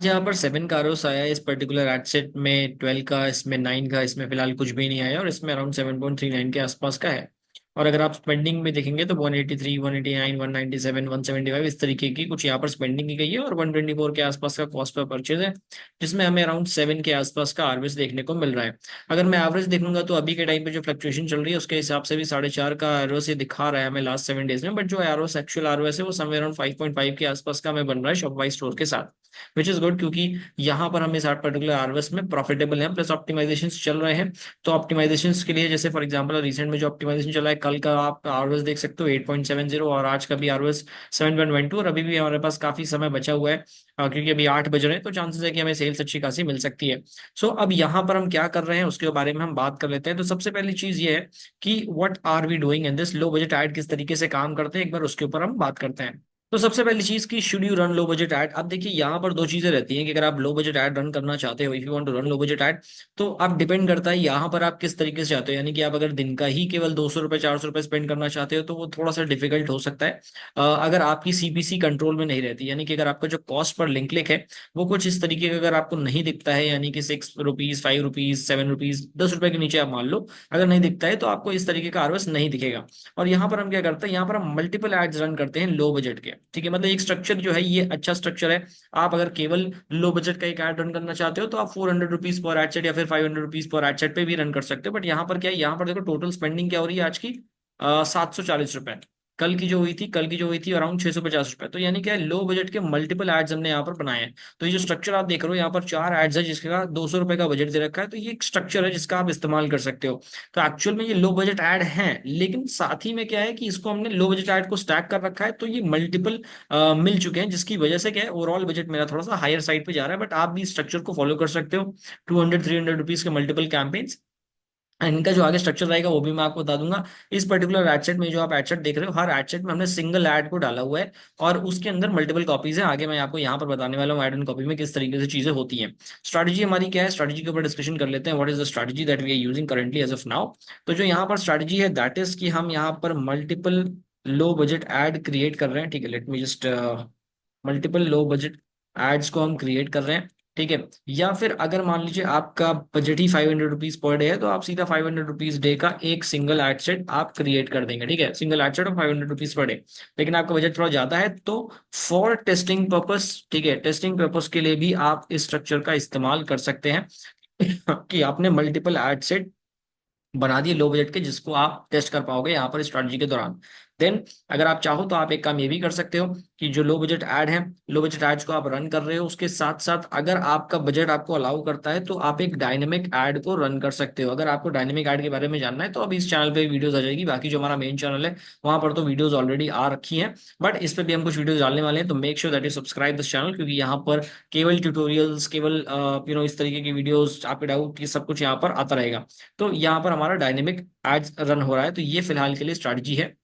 यहाँ पर 7 का आरओस आया है इस पर्टिकुलर एडसेट में, 12 का, इसमें 9 का, इसमें फिलहाल कुछ भी नहीं आया और इसमें अराउंड 7.39 के आसपास का है। और अगर आप स्पेंडिंग में देखेंगे तो 183, 189, 197, 175 इस तरीके की कुछ यहाँ पर स्पेंडिंग की गई है और 124 के आसपास का कॉस्ट पर परचेज है, जिसमें हमें अराउंड 7 के आसपास का आरओएस देखने को मिल रहा है। अगर मैं एवरेज देखूंगा तो अभी के टाइम पे जो फ्लक्चुएशन चल रही है उसके हिसाब से भी 4.5 का आरओएस ये दिखा रहा है हमें लास्ट 7 डेज में, बट जो आरओएस एक्चुअल आरओएस है वो समवेयर अराउंड 5.5 के आसपास का हमें बन रहा है शॉपबाई स्टोर के साथ, विच इज गुड, क्योंकि यहाँ पर हम इस पर्टिकुलर आरओएस में प्रॉफिटेबल हैं, प्लस ऑप्टिमाइजेशन चल रहे हैं। तो ऑप्टिमाइजेशन के लिए जैसे फॉर एग्जांपल रिसेंट में जो ऑप्टिमाइजेशन चला है, कल का आप आरओएस देख सकते हो 8.70 और आज का भी आरओएस 7.12, और अभी भी हमारे पास काफी समय बचा हुआ है, क्योंकि अभी 8 बज रहे हैं तो चांसेस है कि हमें सेल्स अच्छी खासी मिल सकती है। सो अब यहाँ पर हम क्या कर रहे हैं उसके बारे में हम बात कर लेते हैं। तो सबसे पहली चीज ये है कि what are we doing in this low budget ad, किस तरीके से काम करते हैं, एक बार उसके ऊपर हम बात करते हैं। तो सबसे पहली चीज की should you run low budget add. अब देखिए यहाँ पर दो चीजें रहती हैं कि अगर आप लो बजट ऐड रन करना चाहते हो, if you want to run low budget ad, तो आप डिपेंड करता है यहाँ पर आप किस तरीके से चाहते हो। यानी कि आप अगर दिन का ही केवल 200 रुपए 400 रुपए स्पेंड करना चाहते हो तो वो थोड़ा सा डिफिकल्ट हो सकता है, अगर आपकी सीपीसी कंट्रोल में नहीं रहती। यानी कि अगर आपका जो कॉस्ट पर लिंक लिंक है वो कुछ इस तरीके का अगर आपको नहीं दिखता है, यानी कि 6 रुपीज, 5 रुपीज, 7 रुपीज, 10 रुपए के नीचे आप मान लो अगर नहीं दिखता है तो आपको इस तरीके का आरओएस नहीं दिखेगा। और यहाँ पर हम क्या करते हैं, यहाँ पर हम मल्टीपल एड्स रन करते हैं लो बजट के, ठीक है। मतलब एक स्ट्रक्चर जो है ये अच्छा स्ट्रक्चर है। आप अगर केवल लो बजट का एक ऐड रन करना चाहते हो तो आप 400 रुपीज पर एड सेट या फिर 500 रुपीज पर एड सेट पे भी रन कर सकते हो। बट यहाँ पर क्या है, यहाँ पर देखो टोटल स्पेंडिंग क्या हो रही है आज की, 740 रुपए। कल की जो हुई थी अराउंड 650 रुपए। तो यानी क्या है, लो बजट के मल्टीपल एड्स हमने यहाँ पर बनाए हैं। तो ये जो स्ट्रक्चर आप देख रहे हो यहाँ पर 4 एड्स है जिसका 200 रुपए का बजट दे रखा है, तो ये एक स्ट्रक्चर है जिसका आप इस्तेमाल कर सकते हो। तो एक्चुअल में ये लो बजट ऐड है, लेकिन साथ ही में क्या है कि इसको हमने लो बजट ऐड को स्टैक कर रखा है, तो ये मल्टीपल मिल चुके हैं, जिसकी वजह से क्या है ओवरऑल बजट मेरा थोड़ा सा हायर साइड पे जा रहा है। बट आप भी स्ट्रक्चर को फॉलो कर सकते हो, 200 300 रुपीज के मल्टीपल कैंपेन्स। इनका जो आगे स्ट्रक्चर रहेगा वो भी मैं आपको बता दूंगा। इस पर्टिकुलर एडसेट में जो आप एडसेट देख रहे हो, हर एडसेट में हमने सिंगल ऐड को डाला हुआ है और उसके अंदर मल्टीपल कॉपीज हैं। आगे मैं आपको यहाँ पर बताने वाला हूँ ऐड एंड कॉपी में किस तरीके से चीजें होती हैं। स्ट्रैटेजी हमारी क्या है, स्ट्रैटेजी के ऊपर डिस्कशन कर लेते हैं। What is the strategy that we are using currently as of now. तो जो यहाँ पर स्ट्रैटेजी है दैट इज कि हम यहाँ पर multiple low budget ad create कर रहे हैं, ठीक है। Let me just multiple low budget ads को हम क्रिएट कर रहे हैं, ठीक है। या फिर अगर मान लीजिए आपका बजट ही 500 रुपीज पर डे है तो आप सीधा 500 रुपीज डे का एक सिंगल एड सेट आप क्रिएट कर देंगे, ठीक है। Single ad set of 500 rupees per day. लेकिन आपका बजट थोड़ा ज्यादा है तो फॉर टेस्टिंग पर्पस, ठीक है, टेस्टिंग पर्पस के लिए भी आप इस स्ट्रक्चर का इस्तेमाल कर सकते हैं कि आपने मल्टीपल एड सेट बना दिए लो बजट के जिसको आप टेस्ट कर पाओगे यहाँ पर स्ट्रैटेजी के दौरान। देन अगर आप चाहो तो आप एक काम ये भी कर सकते हो कि जो लो बजट ऐड है, लो बजट एड्स को आप रन कर रहे हो, उसके साथ साथ अगर आपका बजट आपको अलाउ करता है तो आप एक डायनेमिक ऐड को रन कर सकते हो। अगर आपको डायनेमिक ऐड के बारे में जानना है तो अभी इस चैनल पे वीडियोस आ जाएगी, बाकी जो हमारा मेन चैनल है वहां पर तो वीडियोस ऑलरेडी आ रखी हैं। बट इस पे भी हम कुछ वीडियोस डालने वाले हैं, तो make sure that you subscribe this channel, क्योंकि यहाँ पर केवल ट्यूटोरियल्स, केवल इस तरीके की वीडियोस, आपके डाउट, ये सब कुछ यहाँ पर आता रहेगा। तो यहाँ पर हमारा डायनेमिक एड्स रन हो रहा है, तो ये फिलहाल के लिए स्ट्रैटेजी है।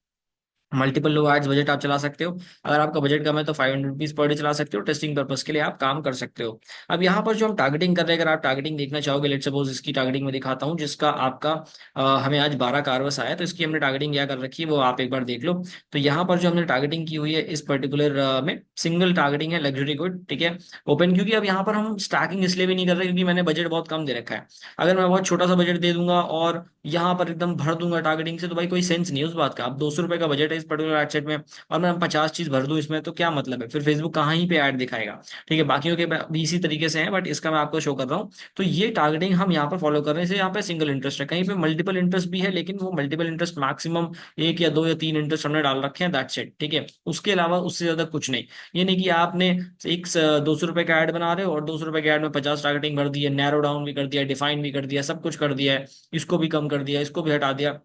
मल्टीपल लो एड्स बजट आप चला सकते हो। अगर आपका बजट कम है तो 500 रुपीज पर डे चला सकते हो, टेस्टिंग पर्पस के लिए आप काम कर सकते हो। अब यहाँ पर जो हम टारगेटिंग कर रहे हैं, अगर आप टारगेटिंग देखना चाहोगे, लेट सपोज इसकी टारगेटिंग में दिखाता हूँ जिसका आपका हमें आज 12 कार्वस आया, तो इसकी हमने टारगेटिंग क्या कर रखी है वो आप एक बार देख लो। तो यहाँ पर जो हमने टारगेटिंग की हुई है इस पर्टिकुलर में सिंगल टारगेटिंग है लग्जरी गुड, ठीक है, ओपन। क्योंकि अब यहाँ पर हम स्टैकिंग इसलिए भी नहीं कर रहे क्योंकि मैंने बजट बहुत कम दे रखा है। अगर मैं बहुत छोटा सा बजट दे दूंगा और यहाँ पर एकदम भर दूंगा टारगेटिंग से तो भाई कोई सेंस नहीं है उस बात का। अब 200 रुपए का बजट है इस पर्टिकुलर एड सेट में और मैं 50 चीज भर दूं इसमें तो क्या मतलब है, फिर फेसबुक कहाँ ही पे ऐड दिखाएगा, ठीक है। बाकियों के भी इसी तरीके से है बट इसका मैं आपको शो कर रहा हूँ। तो ये टारगेटिंग हम यहाँ पर फॉलो कर रहे हैं, इसे यहाँ पे सिंगल इंटरेस्ट है, कहीं पे मल्टीपल इंटरेस्ट भी है लेकिन वो मल्टीपल इंटरेस्ट मैक्सिमम एक या दो या तीन इंटरेस्ट हमने डाल रखे हैं, दैट्स इट, ठीक है। उसके अलावा उससे ज्यादा कुछ नहीं। ये नहीं कि आपने एक 200 रुपए का ऐड बना रहे हो और 200 रुपए के ऐड में 50 टारगेटिंग भर दी है, नैरो डाउन भी कर दिया, डिफाइन भी कर दिया, सब कुछ कर दिया है, इसको भी कम कर दिया, इसको भी हटा दिया,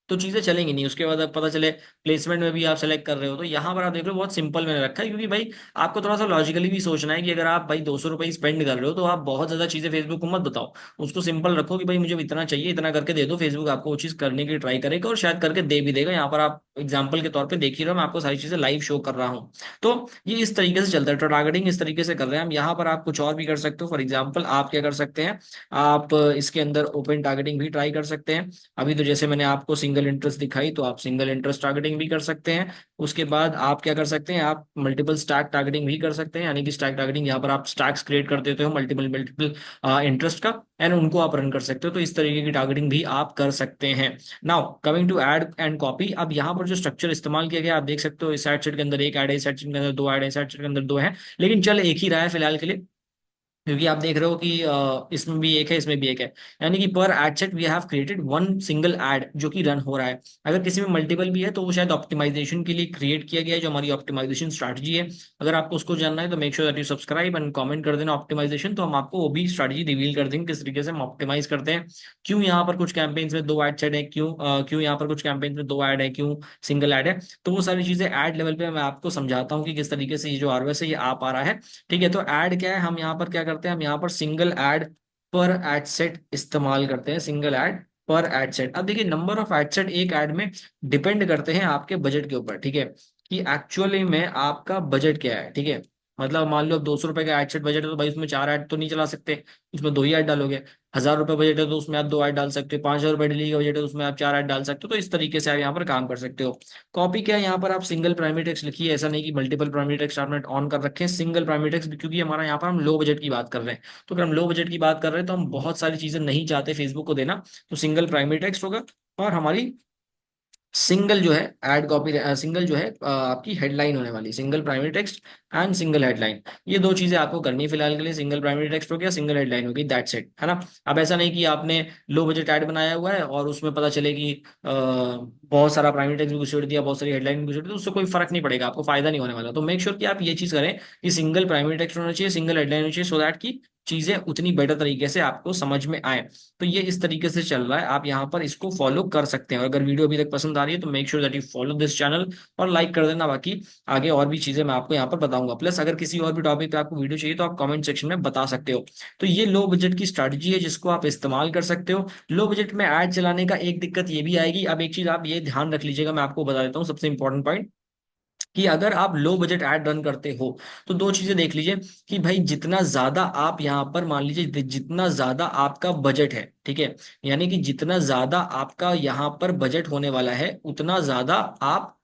तो चीजें चलेंगी नहीं। उसके बाद अब पता चले प्लेसमेंट में भी आप सेलेक्ट कर रहे हो, तो यहाँ पर आप देख रहे हो बहुत सिंपल मैंने रखा है, क्योंकि भाई आपको थोड़ा सा लॉजिकली भी सोचना है कि अगर आप भाई 200 रुपये स्पेंड कर रहे हो तो आप बहुत ज्यादा चीजें फेसबुक को मत बताओ। उसको सिंपल रखो कि भाई मुझे इतना चाहिए, इतना करके दे दो, फेसबुक आपको वो चीज करने की ट्राई करेगा और शायद करके दे भी देगा। यहाँ पर आप एग्जाम्पल के तौर पर देख ही रहो, मैं आपको सारी चीजें लाइव शो कर रहा हूँ। तो ये इस तरीके से चलता है, तो टारगेटिंग इस तरीके से कर रहे हैं हम। यहाँ पर आप कुछ और भी कर सकते हो, फॉर एग्जाम्पल आप क्या कर सकते हैं, आप इसके अंदर ओपन टारगेटिंग भी ट्राई कर सकते हैं। अभी तो जैसे मैंने आपको सिंगल इंटरेस्ट दिखाई तो आप सिंगल इंटरेस्ट टारगेटिंग भी कर सकते हैं। उसके बाद आप क्या कर सकते हैं, आप मल्टीपल स्टैक टारगेटिंग भी कर सकते हैं, यानी कि स्टैक टारगेटिंग यहाँ पर आप स्टैक्स क्रिएट कर देते हो मल्टीपल मल्टीपल इंटरेस्ट का, एंड उनको आप रन कर सकते हो। तो इस तरीके की टारगेटिंग भी आप कर सकते हैं। Now coming to ad and copy, अब यहाँ पर जो स्ट्रक्चर इस्तेमाल किया गया आप देख सकते हो, इस एड सेट के अंदर एक एड है, इस एड सेट के अंदर दो एड है, इस एड सेट के अंदर दो है, लेकिन चल एक ही रहा है फिलहाल के लिए, क्योंकि आप देख रहे हो कि इसमें भी एक है, इसमें भी एक है, यानी कि per ad set we have created one single ad जो कि रन हो रहा है। अगर किसी में मल्टीपल भी है तो वो शायद ऑप्टिमाइजेशन के लिए क्रिएट किया गया है, जो हमारी ऑप्टिमाइजेशन स्ट्रैटेजी है। अगर आपको उसको जानना है तो make sure that you subscribe and comment कर देना ऑप्टिमाइजेशन, तो हम आपको वो भी स्ट्रैटेजी रिवील कर देंगे किस तरीके से हम ऑप्टिमाइज करते हैं, क्यों यहाँ पर कुछ कैंपेन्स में दो एड सेट है, क्यों यहाँ पर कुछ कैंपेन्स में दो एड है, क्यों सिंगल एड है। तो वो सारी चीजें एड लेवल पे मैं आपको समझाता हूँ कि किस तरीके से ये जो आरओएस है ये आ पा रहा है। ठीक है, तो ऐड क्या है, हम यहाँ पर क्या करते हैं, हम यहाँ पर सिंगल ऐड पर एड सेट इस्तेमाल करते हैं, सिंगल ऐड पर एड सेट। अब देखिए नंबर ऑफ एड सेट एक ऐड में डिपेंड करते हैं आपके बजट के ऊपर, ठीक है, कि एक्चुअली में आपका बजट क्या है। ठीक है, मतलब मान लो अब 200 रुपए का एड सेट बजट है, तो भाई उसमें चार ऐड तो नहीं चला सकते, उसमें दो ही ऐड डालोगे। 1000 रुपए बजट है तो उसमें आप दो ऐड डाल सकते हो, 5000 रुपए डेली का बजट है तो उसमें आप चार ऐड डाल सकते हो। तो इस तरीके से आप यहाँ पर काम कर सकते हो। कॉपी क्या है, यहाँ पर आप सिंगल प्राइमरी टेक्स्ट लिखिए, ऐसा नहीं कि मल्टीपल प्राइमरी टेक्स्ट आपने ऑन कर रखे हैं, सिंगल प्राइमरी टेक्स्ट, क्योंकि हमारा यहाँ पर हम लो बजट की बात कर रहे हैं। तो अगर हम लो बजट की बात कर रहे हैं तो हम बहुत सारी चीजें नहीं चाहते फेसबुक को देना, तो सिंगल प्राइमरी टेक्स्ट होगा, और हमारी सिंगल जो है एड कॉपी, सिंगल जो है आपकी हेडलाइन होने वाली, single primary text and single headline. ये दो चीजें आपको करनी है फिलहाल के लिए, सिंगल प्राइमरी टेक्स्ट हो गया, सिंगल हेडलाइन होगी, दैट्स इट, है ना। अब ऐसा नहीं कि आपने लो बजट ऐड बनाया हुआ है और उसमें पता चले कि बहुत सारा प्राइमरी टेक्स्ट भी घुसेड़ दिया, बहुत सारी हेडलाइन भी घुसेड़ दी, तो उससे कोई फर्क नहीं पड़ेगा, आपको फायदा नहीं होने वाला। तो मेक श्योर कि आप ये चीज करें कि सिंगल प्राइमरी टेक्स्ट होना चाहिए, सिंगल हेडलाइन होनी चाहिए, सो दैट की चीजें उतनी बेटर तरीके से आपको समझ में आए। तो ये इस तरीके से चल रहा है, आप यहाँ पर इसको फॉलो कर सकते हैं। और अगर वीडियो अभी तक पसंद आ रही है तो make sure that you follow this channel और लाइक कर देना। बाकी आगे और भी चीजें मैं आपको यहाँ पर बताऊंगा, प्लस अगर किसी और भी टॉपिक पे आपको वीडियो चाहिए तो आप कमेंट सेक्शन में बता सकते हो। तो ये लो बजट की स्ट्रैटेजी है जिसको आप इस्तेमाल कर सकते हो। लो बजट में ऐड चलाने का एक दिक्कत ये भी आएगी, अब एक चीज आप ये ध्यान रख लीजिएगा, मैं आपको बता देता हूँ सबसे इंपॉर्टेंट पॉइंट, कि अगर आप लो बजट ऐड रन करते हो तो दो चीजें देख लीजिए, कि भाई जितना ज्यादा आप यहाँ पर मान लीजिए, जितना ज्यादा आपका बजट है, ठीक है, यानी कि जितना ज्यादा आपका यहाँ पर बजट होने वाला है उतना ज्यादा आप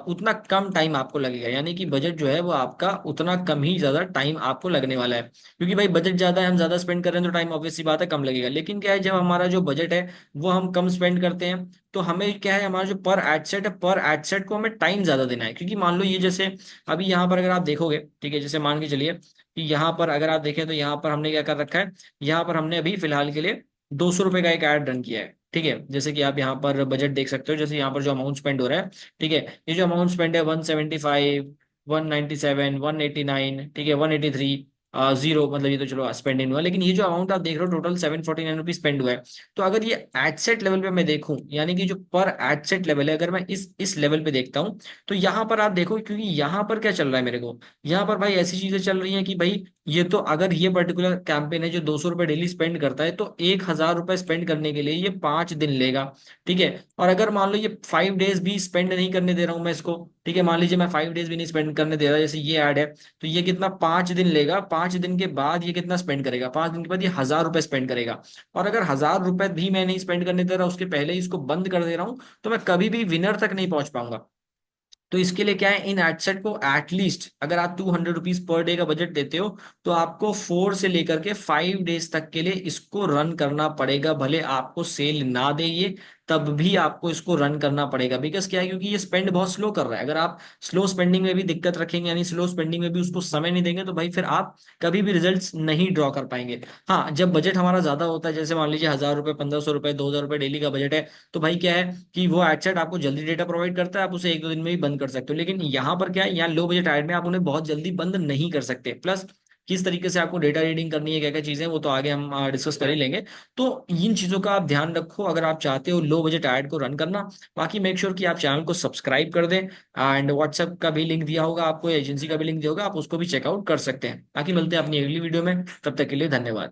उतना कम टाइम आपको लगेगा, यानी कि बजट जो है वो आपका उतना कम ही ज्यादा टाइम आपको लगने वाला है। क्योंकि भाई बजट ज्यादा है, हम ज्यादा स्पेंड कर रहे हैं तो टाइम ऑब्वियस सी बात है कम लगेगा। लेकिन क्या है, जब हमारा जो बजट है वो हम कम स्पेंड करते हैं, तो हमें क्या है, हमारा जो पर एड सेट है, पर एड सेट को हमें टाइम ज्यादा देना है। क्योंकि मान लो ये जैसे अभी यहाँ पर अगर आप देखोगे, ठीक है, जैसे मान के चलिए कि यहाँ पर अगर आप देखें तो यहाँ पर हमने क्या कर रखा है, यहाँ पर हमने अभी फिलहाल के लिए 200 रुपए का एक ऐड रन किया है। ठीक है, जैसे कि आप यहाँ पर बजट देख सकते हो, जैसे यहाँ पर जो अमाउंट स्पेंड हो रहा है, ठीक है, ये जो अमाउंट स्पेंड है 175, 197, 189, ठीक है, 183, जीरो, मतलब ये तो चलो स्पेंड इन हुआ, लेकिन ये जो अमाउंट आप देख रहे हो टोटल 749 रुपीज स्पेंड हुआ है। तो अगर ये एडसेट लेवल पे मैं देखूं, यानी कि जो पर एडसेट लेवल है, अगर मैं इस लेवल पे देखता हूं, तो यहाँ पर आप देखो, क्योंकि यहाँ पर क्या चल रहा है मेरे को, यहाँ पर भाई ऐसी चीजें चल रही हैं कि भाई ये तो अगर ये पर्टिकुलर कैंपेन है जो 200 रुपए डेली स्पेंड करता है, तो 1000 रुपए स्पेंड करने के लिए ये 5 दिन लेगा। ठीक है, और अगर मान लो ये 5 डेज भी स्पेंड नहीं करने दे रहा हूं मैं इसको, ठीक है, मान लीजिए मैं 5 डेज भी नहीं स्पेंड करने दे रहा, जैसे ये ऐड है, तो ये कितना 5 दिन लेगा, 5 दिन के बाद ये कितना स्पेंड करेगा, 5 दिन के बाद ये 1000 रुपए स्पेंड करेगा। और अगर 1000 रुपए भी मैं नहीं स्पेंड करने दे रहा, उसके पहले ही इसको बंद कर दे रहा हूँ, तो मैं कभी भी विनर तक नहीं पहुंच पाऊंगा। तो इसके लिए क्या है, इन एडसेट को एटलीस्ट अगर आप 200 रुपीज पर डे का बजट देते हो, तो आपको 4 से लेकर के 5 डेज तक के लिए इसको रन करना पड़ेगा, भले आपको सेल ना दे ये, तब भी आपको इसको रन करना पड़ेगा। बिकॉज क्या है, क्योंकि ये स्पेंड बहुत स्लो कर रहा है। अगर आप स्लो स्पेंडिंग में भी दिक्कत रखेंगे, यानी स्लो स्पेंडिंग में भी उसको समय नहीं देंगे, तो भाई फिर आप कभी भी रिजल्ट्स नहीं ड्रॉ कर पाएंगे। हाँ, जब बजट हमारा ज्यादा होता है, जैसे मान लीजिए 1000 रुपए, 1500 रुपए, 2000 रुपए डेली का बजट है, तो भाई क्या है कि वो एडसेट आपको जल्दी डेटा प्रोवाइड करता है, आप उसे 1-2 दिन में ही बंद कर सकते हो। लेकिन यहाँ पर क्या है, यहाँ लो बजट ऐड में आप उन्हें बहुत जल्दी बंद नहीं कर सकते। प्लस किस तरीके से आपको डेटा रीडिंग करनी है, क्या क्या चीजें, वो तो आगे हम डिस्कस कर ही लेंगे। तो इन चीजों का आप ध्यान रखो अगर आप चाहते हो लो बजट ऐड को रन करना। बाकी मेक श्योर कि आप चैनल को सब्सक्राइब कर दें, एंड व्हाट्सएप का भी लिंक दिया होगा आपको, एजेंसी का भी लिंक दिया होगा, आप उसको भी चेकआउट कर सकते हैं। बाकी मिलते हैं अपनी अगली वीडियो में, तब तक के लिए धन्यवाद।